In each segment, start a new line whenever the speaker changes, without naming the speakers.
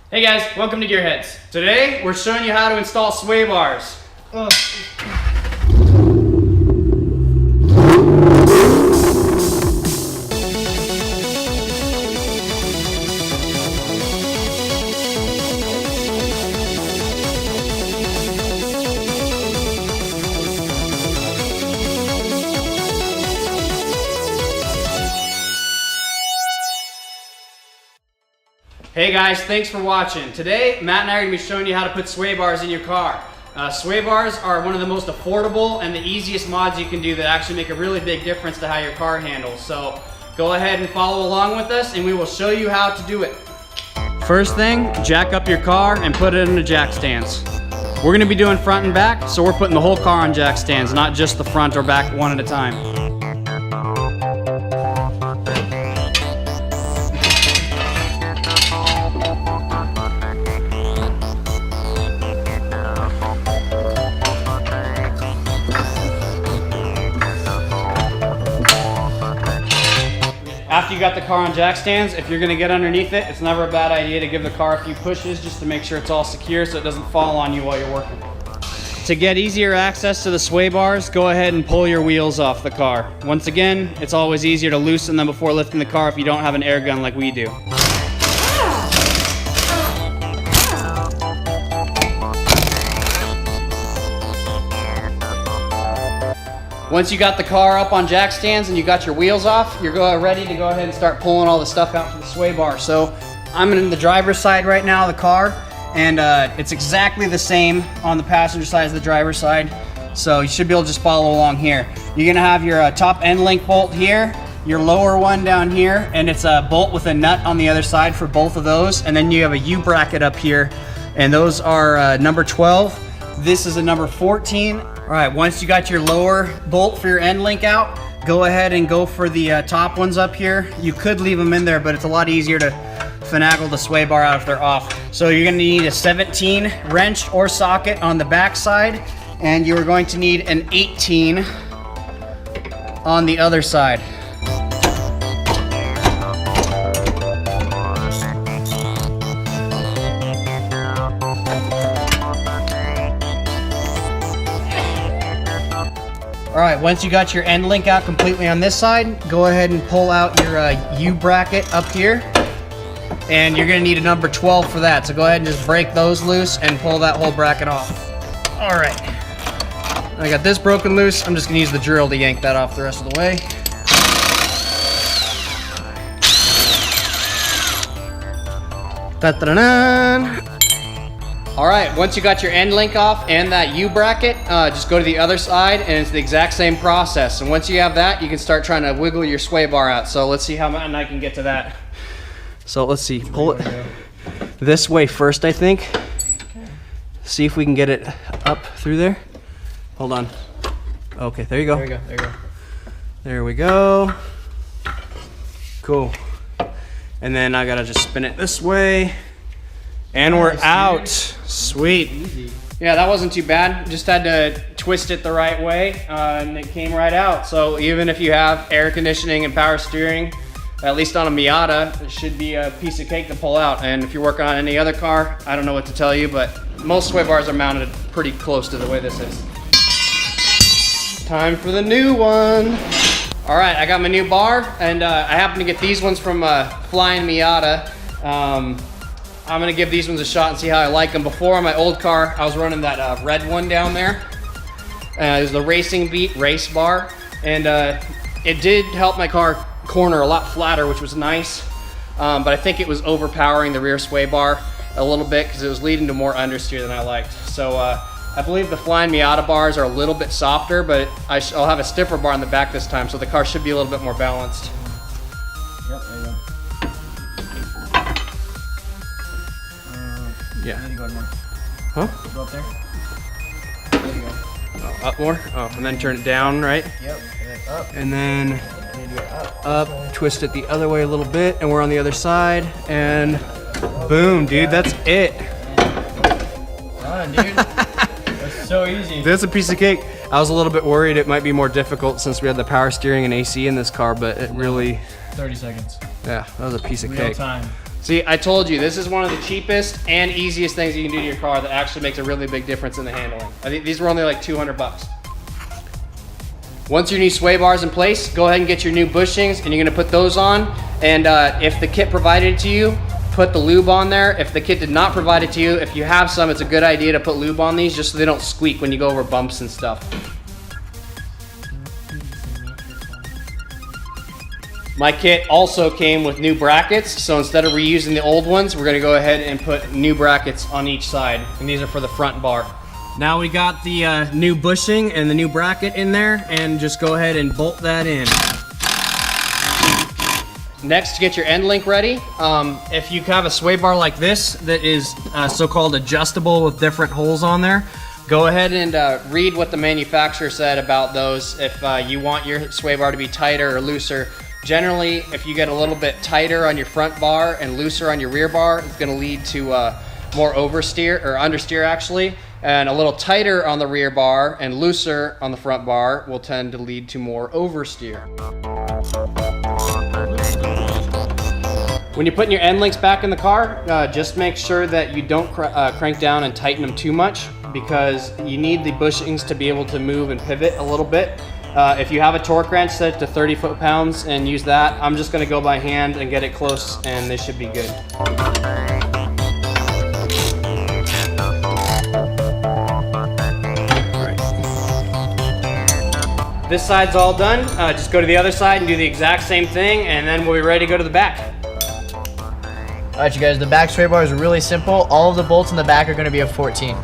Hey guys, welcome to Gearheads. Today we're showing you how to install sway bars. Hey guys, thanks for watching. Today, Matt and I are going to be showing you how to put sway bars in your car. Sway bars are one of the most affordable and the easiest mods you can do that actually make a really big difference to how your car handles. So go ahead and follow along with us and we will show you how to do it. First thing, jack up your car and put it in a jack stands. We're going to be doing front and back, so we're putting the whole car on jack stands, not just the front or back one at a time. After you got the car on jack stands, if you're gonna get underneath it, it's never a bad idea to give the car a few pushes just to make sure it's all secure so it doesn't fall on you while you're working. To get easier access to the sway bars, go ahead and pull your wheels off the car. Once again, it's always easier to loosen them before lifting the car if you don't have an air gun like we do. Once you got the car up on jack stands and you got your wheels off, you're ready to go ahead and start pulling all the stuff out from the sway bar. So I'm in the driver's side right now of the car, and it's exactly the same on the passenger side as the driver's side. So you should be able to just follow along here. You're gonna have your top end link bolt here, your lower one down here, and it's a bolt with a nut on the other side for both of those. And then you have a U-bracket up here, and those are number 12. This is a number 14. All right, once you got your lower bolt for your end link out, go ahead and go for the top ones up here. You could leave them in there, but it's a lot easier to finagle the sway bar out if they're off. So you're gonna need a 17 wrench or socket on the back side, and you're going to need an 18 on the other side. All right, once you got your end link out completely on this side, go ahead and pull out your U-bracket up here. And you're gonna need a number 12 for that. So go ahead and just break those loose and pull that whole bracket off. All right, I got this broken loose. I'm just gonna use the drill to yank that off the rest of the way. Da-da-da-da. All right, once you got your end link off and that U-bracket, just go to the other side and it's the exact same process. And once you have that, you can start trying to wiggle your sway bar out. So let's see how Matt and I can get to that. So let's see, pull it this way first, I think. See if we can get it up through there. Hold on. Okay, there you go.
There you go, there you go.
There we go. Cool. And then I gotta just spin it this way. And we're out. Sweet.
Easy.
Yeah, that wasn't too bad. Just had to twist it the right way and it came right out. So even if you have air conditioning and power steering, at least on a Miata, it should be a piece of cake to pull out. And if you're working on any other car, I don't know what to tell you, but most sway bars are mounted pretty close to the way this is. Time for the new one. All right, I got my new bar, and I happen to get these ones from Flyin Miata. I'm gonna give these ones a shot and see how I like them. Before on my old car, I was running that red one down there. It was the Racing Beat race bar, and it did help my car corner a lot flatter, which was nice. But I think it was overpowering the rear sway bar a little bit because it was leading to more understeer than I liked. So I believe the Flyin Miata bars are a little bit softer, but I'll have a stiffer bar in the back this time, so the car should be a little bit more balanced.
Yep, there you go.
Yeah.
You need to go up more.
Huh?
Go up there. There you go.
Oh, up more? Oh, and then turn it down, right?
Yep, and then up.
And then
You need to go up.
up, twist it the other way a little bit, and we're on the other side, and boom, dude, that's it.
Done, dude. That's so easy.
That's a piece of cake. I was a little bit worried it might be more difficult since we had the power steering and AC in this car, but it really,
30 seconds.
yeah, that was a piece of
Real
cake.
time.
See, I told you, this is one of the cheapest and easiest things you can do to your car that actually makes a really big difference in the handling. I think these were only like 200 bucks. Once your new sway bar's in place, go ahead and get your new bushings, and you're gonna put those on. And if the kit provided it to you, put the lube on there. If the kit did not provide it to you, if you have some, it's a good idea to put lube on these just so they don't squeak when you go over bumps and stuff. My kit also came with new brackets, so instead of reusing the old ones, we're gonna go ahead and put new brackets on each side, and these are for the front bar. Now we got the new bushing and the new bracket in there, and just go ahead and bolt that in. Next, to get your end link ready, if you have a sway bar like this that is so-called adjustable with different holes on there, go ahead and read what the manufacturer said about those. If you want your sway bar to be tighter or looser, generally, if you get a little bit tighter on your front bar and looser on your rear bar, it's going to lead to more oversteer or understeer actually. And a little tighter on the rear bar and looser on the front bar will tend to lead to more oversteer. When you're putting your end links back in the car, just make sure that you don't crank down and tighten them too much, because you need the bushings to be able to move and pivot a little bit. If you have a torque wrench set to 30 foot-pounds and use that, I'm just gonna go by hand and get it close, and they should be good. This side's all done. Just go to the other side and do the exact same thing, and then we'll be ready to go to the back.
All right, you guys, the back sway bar is really simple. All of the bolts in the back are gonna be a 14.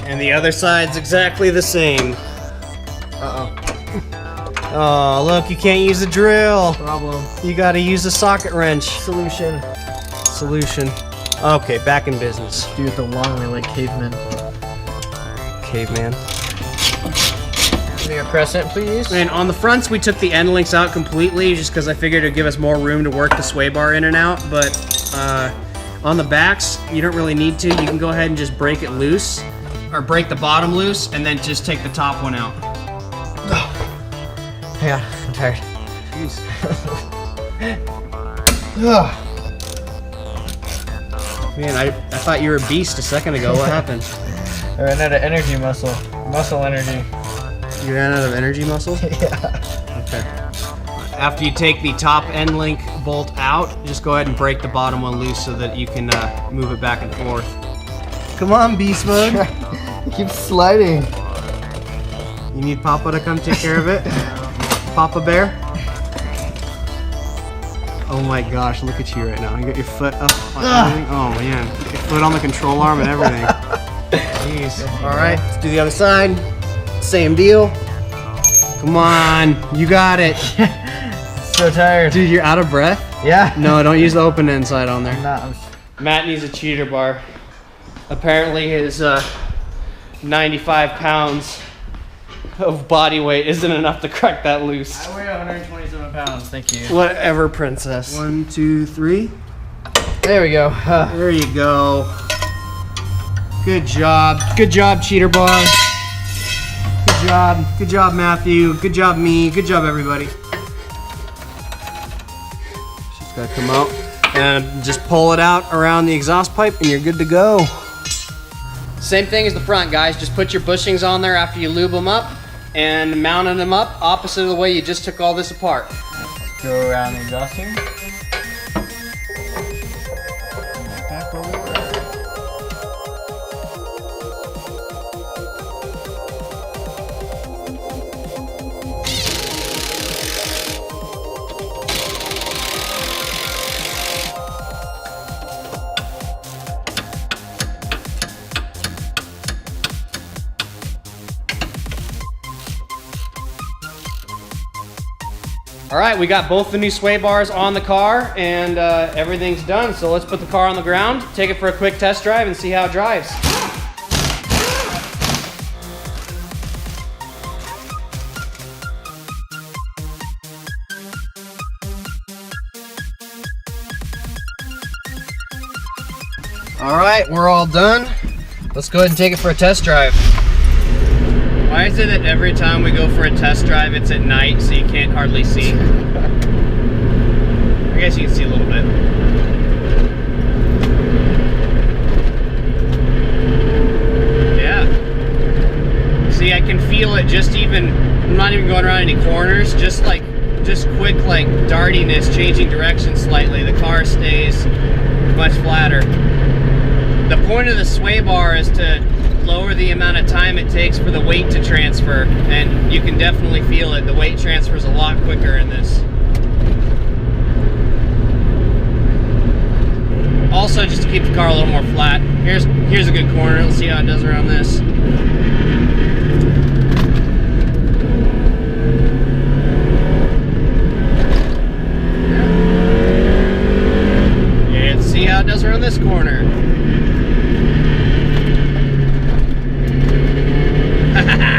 And the other side's exactly the same.
Uh-oh.
Oh, look, you can't use a drill.
Problem.
You gotta use a socket wrench.
Solution.
Okay, back in business.
Do it the long way like cavemen.
Caveman.
Give me a crescent, please.
And on the fronts, we took the end links out completely just because I figured it'd give us more room to work the sway bar in and out. But on the backs, you don't really need to. You can go ahead and just break it loose, or break the bottom loose, and then just take the top one out.
Yeah, I'm tired.
Jeez. Man, I thought you were a beast a second ago. What happened?
I ran out of energy muscle energy.
You ran out of energy muscle?
Yeah.
Okay. After you take the top end link bolt out, just go ahead and break the bottom one loose so that you can move it back and forth. Come on, beast mode.
It keeps sliding.
You need Papa to come take care of it? Papa Bear? Oh my gosh, look at you right now. You got your foot up on everything. Oh man, your foot on the control arm and everything. Jeez. Alright, let's do the other side. Same deal. Come on, you got it.
So tired.
Dude, you're out of breath?
Yeah.
No, don't use the open end side on there.
I'm not.
Matt needs a cheater bar. Apparently his 95 pounds of body weight isn't enough to crack that loose.
I weigh 127 pounds, thank you.
Whatever, princess. 1, 2, 3.
There we go.
There you go. Good job. Good job, cheater bar. Good job. Good job, Matthew. Good job, me. Good job, everybody. Just gotta come out and just pull it out around the exhaust pipe and you're good to go. Same thing as the front, guys. Just put your bushings on there after you lube them up and mounting them up opposite of the way you just took all this apart.
Go around the exhaust here.
Back over. All right, we got both the new sway bars on the car and everything's done. So let's put the car on the ground, take it for a quick test drive and see how it drives. All right, we're all done. Let's go ahead and take it for a test drive. Why is it that every time we go for a test drive, it's at night, so you can't hardly see? guess you can see a little bit. Yeah. See, I can feel it just even, I'm not even going around any corners, just quick like dartiness, changing direction slightly. The car stays much flatter. The point of the sway bar is to lower the amount of time it takes for the weight to transfer, and you can definitely feel it. The weight transfers a lot quicker in this. Also, just to keep the car a little more flat, here's a good corner. Let's see how it does around this. Yeah, let's see how it does around this corner.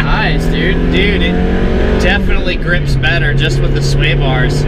Nice, dude. Dude, it definitely grips better just with the sway bars.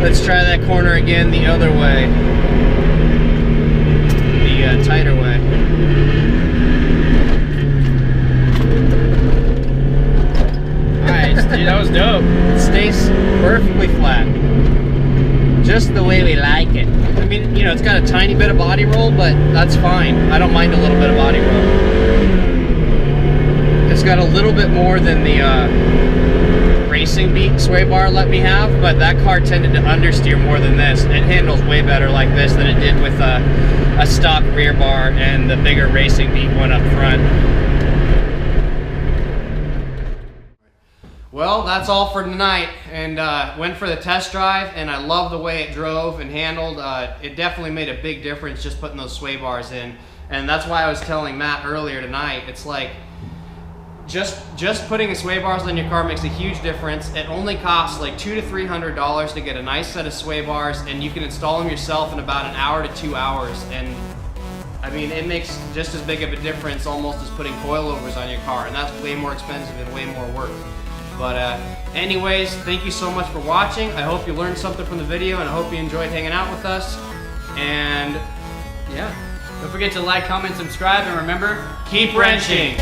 Let's try that corner again the other way. The tighter way. Nice, dude. That was dope. It stays perfectly flat. Just the way we like it. I mean, you know, it's got a tiny bit of body roll, but that's fine. I don't mind a little bit of body roll. It's got a little bit more than the Racing Beat sway bar let me have, but that car tended to understeer more than this. It handles way better like this than it did with a stock rear bar and the bigger Racing Beat one up front. Well, that's all for tonight, and went for the test drive, and I love the way it drove and handled. It definitely made a big difference just putting those sway bars in, and that's why I was telling Matt earlier tonight, it's like, just putting the sway bars on your car makes a huge difference. It only costs like $200 to $300 to get a nice set of sway bars, and you can install them yourself in about an hour to 2 hours. And I mean, it makes just as big of a difference almost as putting coilovers on your car, and that's way more expensive and way more work. But anyways, thank you so much for watching. I hope you learned something from the video, and I hope you enjoyed hanging out with us. And yeah,
Don't forget to like, comment, subscribe, and remember,
keep wrenching.